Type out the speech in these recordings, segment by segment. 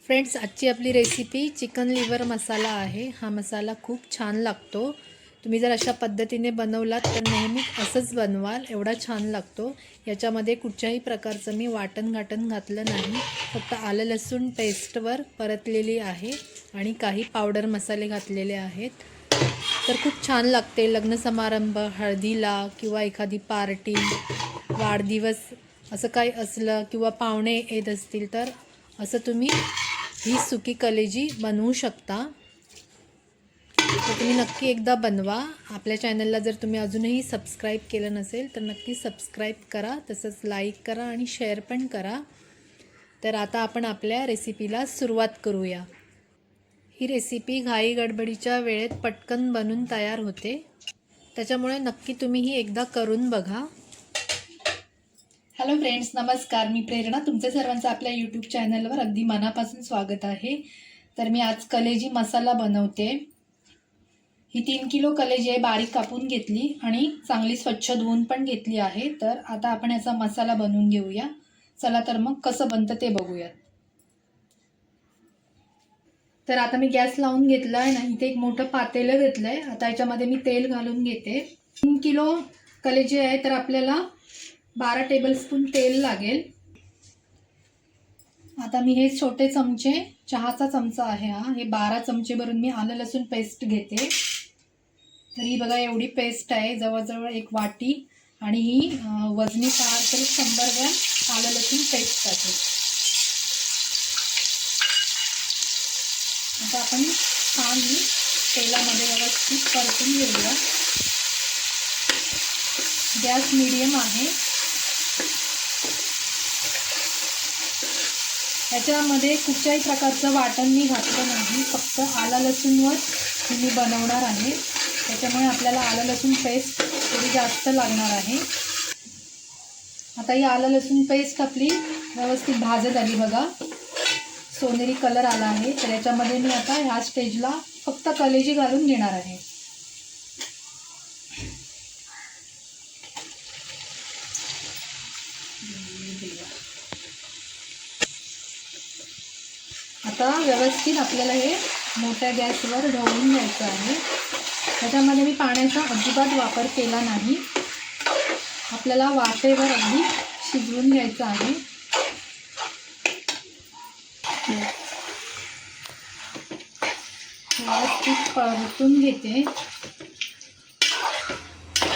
Friends, आजची आपली recipe chicken liver मसाला आहे। हा मसाला खूप छान लागतो। तुम्ही जर अशा पद्धतीने बनवलात तर नेहमी असंच बनवाल, एवढा छान लागतो। याच्यामध्ये कुठच्याही प्रकारचं मी वाटण घातलं नाही, फक्त आलं लसूण पेस्टवर परतलेली आहे आणि काही पावडर मसाले घातलेले आहेत। तर खूप छान लागते। लग्न समारंभ, हळदीला किंवा एखादी पार्टी, वाढदिवस असं काही असलं किंवा पाहुणे येत असतील तर असं तुम्ही ही सुकी कलेजी बनवू शकता। तर तुम्ही नक्की एकदा बनवा। आपल्या चॅनलला जर तुम्ही अजूनही सबस्क्राईब केलं नसेल तर नक्की सबस्क्राईब करा, तसंच लाईक करा आणि शेअर पण करा। तर आता आपण आपल्या रेसिपीला सुरुवात करूया। ही रेसिपी घाई गडबडीच्या वेळेत पटकन बनून तयार होते, त्याच्यामुळे नक्की तुम्ही ही एकदा करून बघा। हॅलो फ्रेंड्स, नमस्कार। मी प्रेरणा, तुमचे सर्वांचं आपल्या यूट्यूब चॅनलवर अगदी मनापासून स्वागत आहे। तर मी आज कलेजी मसाला बनवते। ही 3 किलो कलेजी आहे, बारीक कापून घेतली आणि चांगली स्वच्छ धुवून पण घेतली आहे। तर आता आपण याचा मसाला बनवून घेऊया। चला तर मग कसं बनतं ते बघूया। तर आता मी गॅस लावून घेतला आहे ना, इथे एक मोठं पातेलं घेतलंय। आता याच्यामध्ये मी तेल घालून घेते। 3 किलो कलेजी आहे तर आपल्याला 12 टेबलस्पून तेल लागेल। आता मी हे छोटे चमचे, चहाचा चमचा आहे हा, हे 12 चमचे भरून मी आलं लसूण पेस्ट घेते। तर ही बघा एवढी पेस्ट आहे, जवळजवळ 1 वाटी, आणि ही वजनी 100 ग्रॅम आलं लसूण पेस्ट आहे। आता आपण छान ही तेलामध्ये व्यवस्थित परतून घेऊया। गॅस मीडियम आहे। याच्यामध्ये कुठल्याही प्रकारचं वाटण मी घातलं नाही, फक्त आला लसूणवर मी बनवणार आहे। त्याच्यामुळे आपल्याला आलं लसूण पेस्ट थोडी जास्त लागणार आहे। आता ही आलं लसूण पेस्ट आपली व्यवस्थित भाजत आली बघा, सोनेरी कलर आला आहे। तर याच्यामध्ये मी आता ह्या स्टेजला फक्त कलेजी घालून घेणार आहे। आता व्यवस्थित आपल्याला हे मोठ्या गॅसवर ढवळून घ्यायचं आहे। त्याच्यामध्ये मी पाण्याचा अजिबात वापर केला नाही, आपल्याला वाफेवर अगदी शिजवून घ्यायचं आहे। व्यवस्थित परतून घेते।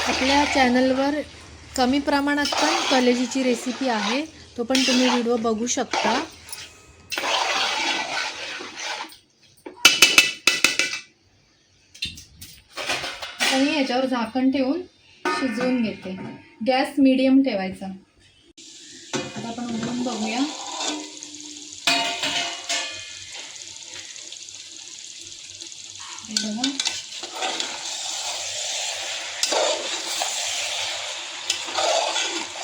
आपल्या चॅनलवर कमी प्रमाणात पण कलेजीची रेसिपी आहे, तो पण तुम्ही व्हिडिओ बघू शकता। आता मी याच्यावर झाकण ठेवून शिजवून घेते। गॅस मीडियम ठेवायचा। आता आपण उघडून बघूया। बघा,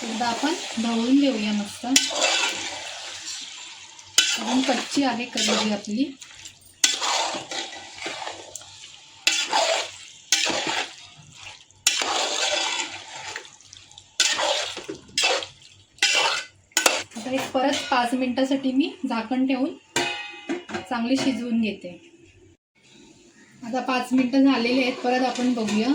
एकदा आपण ढवळून घेऊया मस्त। अजून कच्ची आहे कलेजी आपली। आता एक परत 5 मिनिटासाठी मी झाकण ठेवून चांगली शिजवून घेते। आता 5 मिनिटं झालेली आहेत, परत आपण बघूया।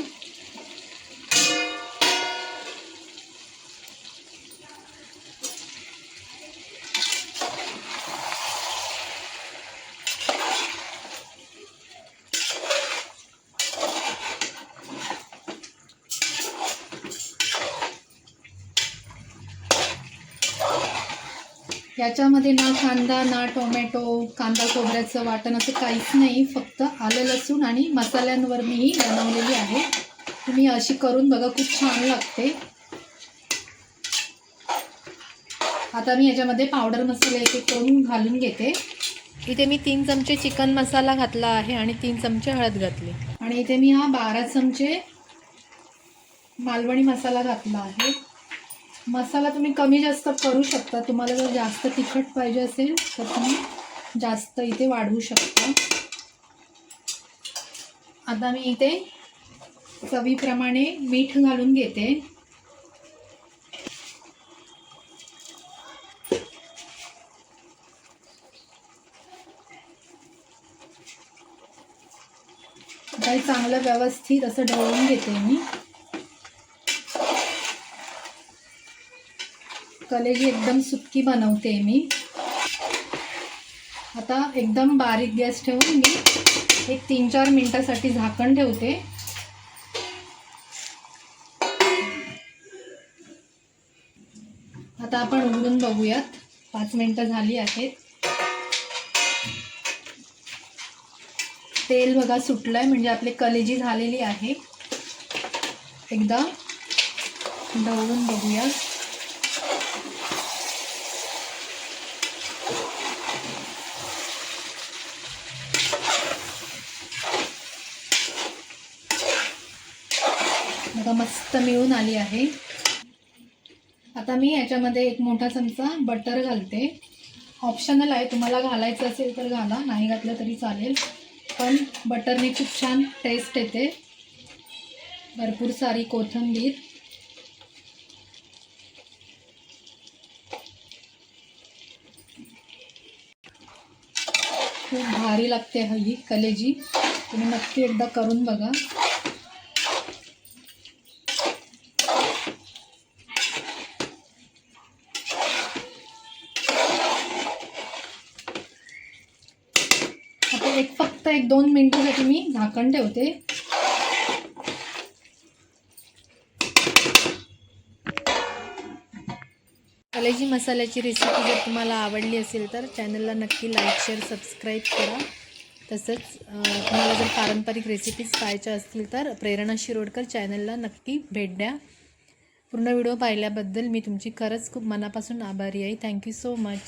याच्यामध्ये ना कांदा, ना टोमॅटो, कांदा खोबऱ्याचं वाटण असं काहीच नाही, फक्त आलं लसूण आणि मसाल्यांवर मी ही बनवलेली आहे। तुम्ही अशी करून बघा, खूप छान लागते। आता मी याच्यामध्ये पावडर मसाले एक एक करून घालून घेते। इथे मी 3 चमचे चिकन मसाला घातला आहे आणि 3 चमचे हळद घातली, आणि इथे मी हा 12 चमचे मालवणी मसाला घातला आहे। मसाला तुम्ही कमी जास्त करू शकता, तुम्हाला जर जास्त तिखट पाहिजे असेल तर तुम्ही जास्त इथे वाढवू शकता। आता मी इथे चवीप्रमाणे मीठ घालून घेते। आता हे चांगलं व्यवस्थित असं ढवळून घेते मी. कलेजी एकदम सुक्की बनवते मी. आता एकदम बारीक गॅस ठेवून मी एक 3-4 मिनिटासाठी झाकण ठेवते. आता आपण उघडून बघूयात. 5 मिनिटं झाली आहेत. तेल बघा सुटलंय, म्हणजे आपली कलेजी झालेली आहे. एकदा ढवळून बघूया. बघा मस्त मिळून आली आहे. आता मी याच्यामध्ये एक मोठा चमचा बटर घालते. ऑप्शनल आहे, तुम्हाला घालायचं असेल तर घाला, नाही घातलं तरी चालेल. पण बटरने खूप छान टेस्ट येते. भरपूर सारी कोथिंबीर. खूप भारी लागते ही कलेजी. तुम्ही नक्की एकदा करून बघा. आता फक्त 1-2 मिनिटांसाठी मी झाकण ठेवते. कलेजी मसाल्याची रेसिपी जर तुम्हाला आवडली असेल तर चॅनलला नक्की लाईक, शेअर, सबस्क्राईब करा. तसंच तुम्हाला जर पारंपरिक रेसिपीज पाहायच्या असतील तर प्रेरणा शिरोडकर चॅनलला नक्की भेट द्या. पूर्ण व्हिडिओ पाहिल्याबद्दल मी तुमची खरंच खूप मनापासून आभारी आहे. Thank you so much.